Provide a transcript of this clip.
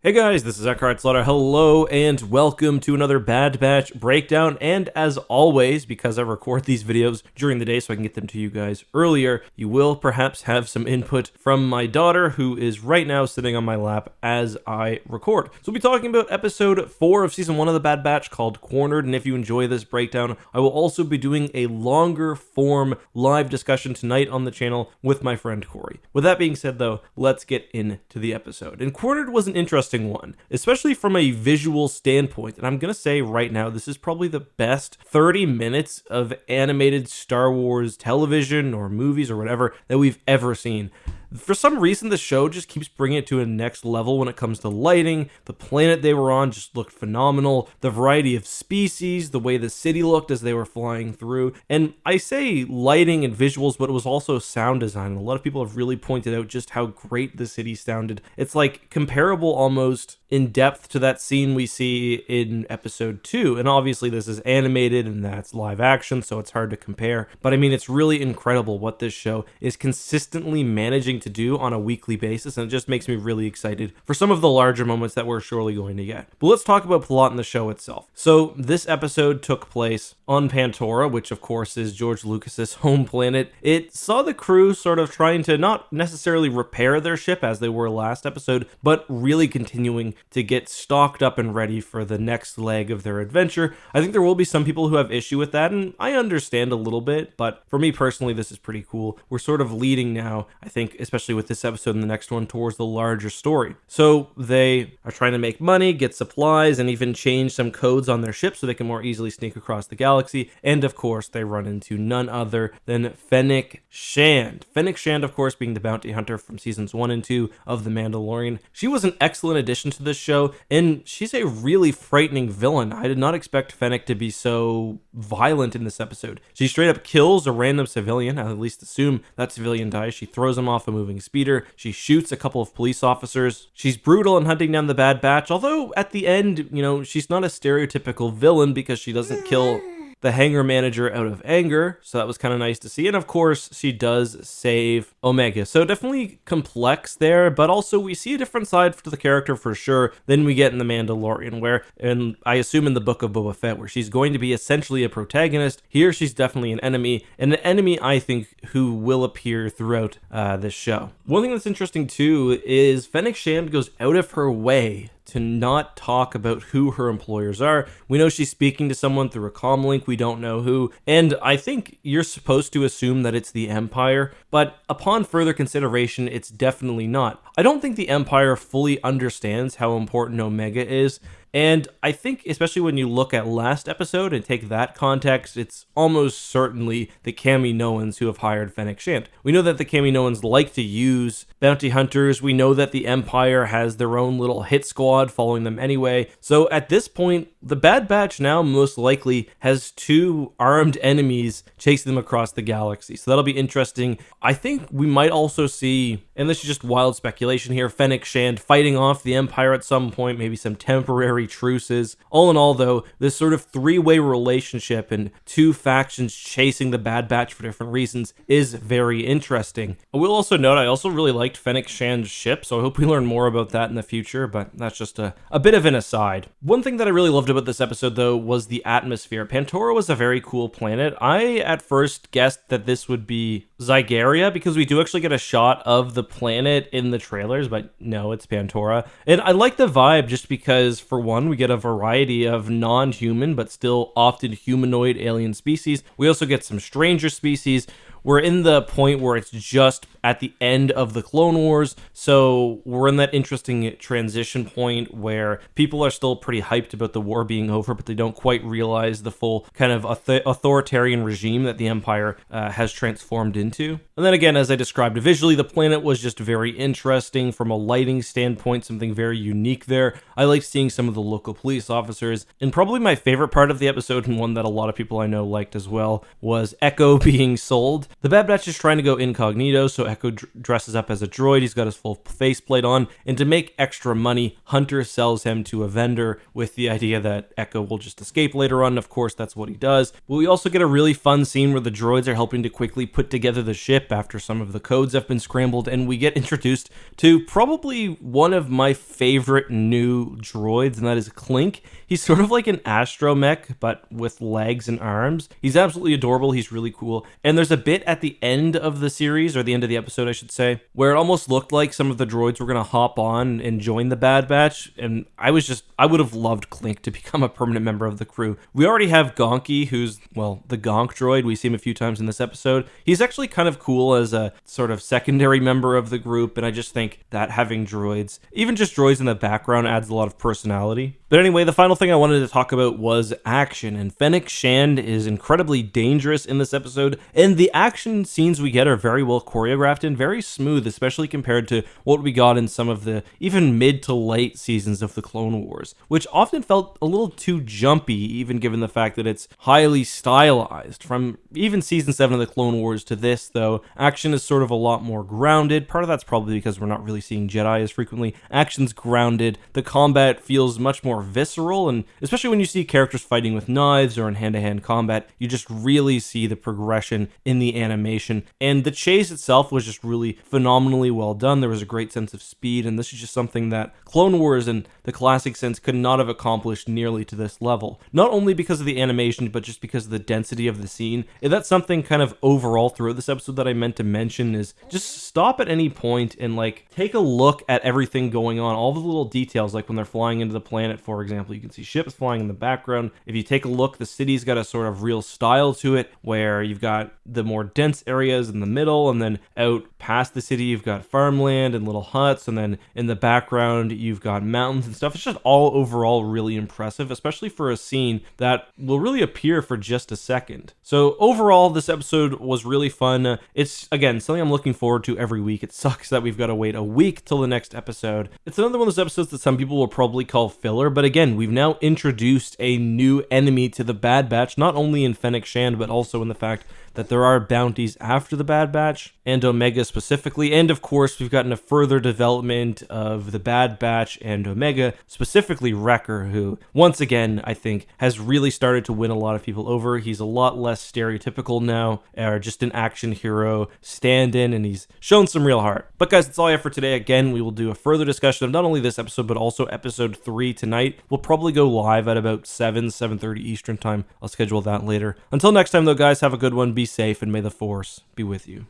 Hey guys, this is EckhartsLadder. Hello and welcome to another Bad Batch breakdown. And as always, because I record these videos during the day so I can get them to you guys earlier, you will perhaps have some input from my daughter, who is right now sitting on my lap as I record. So we'll be talking about episode 4 of season 1 of the Bad Batch called Cornered. And if you enjoy this breakdown, I will also be doing a longer form live discussion tonight on the channel with my friend Corey. With that being said though, let's get into the episode. And Cornered was an interesting one, especially from a visual standpoint. And I'm gonna say right now, this is probably the best 30 minutes of animated Star Wars television or movies or whatever that we've ever seen. For some reason, the show just keeps bringing it to a next level when it comes to lighting. The planet they were on just looked phenomenal. The variety of species, the way the city looked as they were flying through. And I say lighting and visuals, but it was also sound design. And a lot of people have really pointed out just how great the city sounded. It's like comparable almost in depth to that scene we see in episode 2. And obviously this is animated and that's live action, so it's hard to compare. But I mean, it's really incredible what this show is consistently managing to do on a weekly basis, and it just makes me really excited for some of the larger moments that we're surely going to get. But let's talk about plot in the show itself. So this episode took place on Pantora, which of course is George Lucas's home planet. It saw the crew sort of trying to not necessarily repair their ship as they were last episode, but really continuing to get stocked up and ready for the next leg of their adventure. I think there will be some people who have issue with that, and I understand a little bit, but for me personally, this is pretty cool. We're sort of leading now, I think, especially with this episode and the next one, towards the larger story. So they are trying to make money, get supplies, and even change some codes on their ship so they can more easily sneak across the galaxy. And of course, they run into none other than Fennec Shand. Fennec Shand, of course, being the bounty hunter from seasons 1 and 2 of The Mandalorian. She was an excellent addition to this show, and she's a really frightening villain. I did not expect Fennec to be so violent in this episode. She straight up kills a random civilian. I at least assume that civilian dies. She throws him off a moving speeder. She shoots a couple of police officers. She's brutal in hunting down the Bad Batch, although at the end, she's not a stereotypical villain because she doesn't kill the hangar manager out of anger, so that was kind of nice to see. And of course, she does save Omega, so definitely complex there, but also we see a different side to the character for sure than we get in The Mandalorian, where, and I assume in the Book of Boba Fett, where she's going to be essentially a protagonist. Here, she's definitely an enemy, and an enemy, I think, who will appear throughout this show. One thing that's interesting, too, is Fennec Shand goes out of her way to not talk about who her employers are. We know she's speaking to someone through a comm link, we don't know who, and I think you're supposed to assume that it's the Empire, but upon further consideration, it's definitely not. I don't think the Empire fully understands how important Omega is, and I think, especially when you look at last episode and take that context, it's almost certainly the Kaminoans who have hired Fennec Shand. We know that the Kaminoans like to use bounty hunters. We know that the Empire has their own little hit squad following them anyway. So at this point, the Bad Batch now most likely has 2 armed enemies chasing them across the galaxy. So that'll be interesting. I think we might also see, and this is just wild speculation here, Fennec Shand fighting off the Empire at some point, maybe some temporary truces. All in all, though, this sort of 3-way relationship and 2 factions chasing the Bad Batch for different reasons is very interesting. I will also note, I also really liked Fennec Shand's ship, so I hope we learn more about that in the future, but that's just a bit of an aside. One thing that I really loved about this episode, though, was the atmosphere. Pantora was a very cool planet. I, at first, guessed that this would be Zygaria, because we do actually get a shot of the planet in the trailers, but no, it's Pantora. And I like the vibe just because, for one, we get a variety of non-human but still often humanoid alien species. We also get some stranger species. We're in the point where it's just at the end of the Clone Wars, so we're in that interesting transition point where people are still pretty hyped about the war being over, but they don't quite realize the full kind of authoritarian regime that the Empire has transformed into. And then again, as I described visually, the planet was just very interesting from a lighting standpoint, something very unique there. I liked seeing some of the local police officers, and probably my favorite part of the episode, and one that a lot of people I know liked as well, was Echo being sold. The Bad Batch is trying to go incognito, so Echo dresses up as a droid. He's got his full faceplate on, and to make extra money, Hunter sells him to a vendor with the idea that Echo will just escape later on. Of course, that's what he does. But we also get a really fun scene where the droids are helping to quickly put together the ship after some of the codes have been scrambled, and we get introduced to probably one of my favorite new droids, and that is Clink. He's sort of like an astromech, but with legs and arms. He's absolutely adorable. He's really cool. And there's a bit at the end of the series, or the end of the episode, I should say, where it almost looked like some of the droids were going to hop on and join the Bad Batch. And I would have loved Clink to become a permanent member of the crew. We already have Gonky, who's, well, the Gonk droid. We see him a few times in this episode. He's actually kind of cool as a sort of secondary member of the group. And I just think that having droids, even just droids in the background, adds a lot of personality. But anyway, the final thing I wanted to talk about was action, and Fennec Shand is incredibly dangerous in this episode, and the action scenes we get are very well choreographed and very smooth, especially compared to what we got in some of the even mid to late seasons of the Clone Wars, which often felt a little too jumpy, even given the fact that it's highly stylized. From even season 7 of the Clone Wars to this, though, action is sort of a lot more grounded. Part of that's probably because we're not really seeing Jedi as frequently. Action's grounded, the combat feels much more visceral, and especially when you see characters fighting with knives or in hand-to-hand combat, you just really see the progression in the animation. And the chase itself was just really phenomenally well done. There was a great sense of speed, and this is just something that Clone Wars in the classic sense could not have accomplished nearly to this level. Not only because of the animation, but just because of the density of the scene. And that's something kind of overall throughout this episode that I meant to mention, is just stop at any point and like take a look at everything going on, all the little details, like when they're flying into the planet, for example, you can see ships flying in the background. If you take a look, the city's got a sort of real style to it, where you've got the more dense areas in the middle, and then out past the city you've got farmland and little huts, and then in the background you've got mountains and stuff. It's just all overall really impressive, especially for a scene that will really appear for just a second. So overall, this episode was really fun. It's, again, something I'm looking forward to every week. It sucks that we've got to wait a week till the next episode. It's another one of those episodes that some people will probably call filler, but again, we've now introduced a new enemy to the Bad Batch, not only in Fennec Shand, but also in the fact that there are bounties after the Bad Batch, and Omega specifically, and of course we've gotten a further development of the Bad Batch and Omega, specifically Wrecker, who once again I think has really started to win a lot of people over. He's a lot less stereotypical now, or just an action hero stand-in, and he's shown some real heart. But guys, that's all I have for today. Again, we will do a further discussion of not only this episode, but also episode 3 tonight. We'll probably go live at about 7:30 Eastern time. I'll schedule that later. Until next time though, guys, have a good one. Be safe, and may the Force be with you.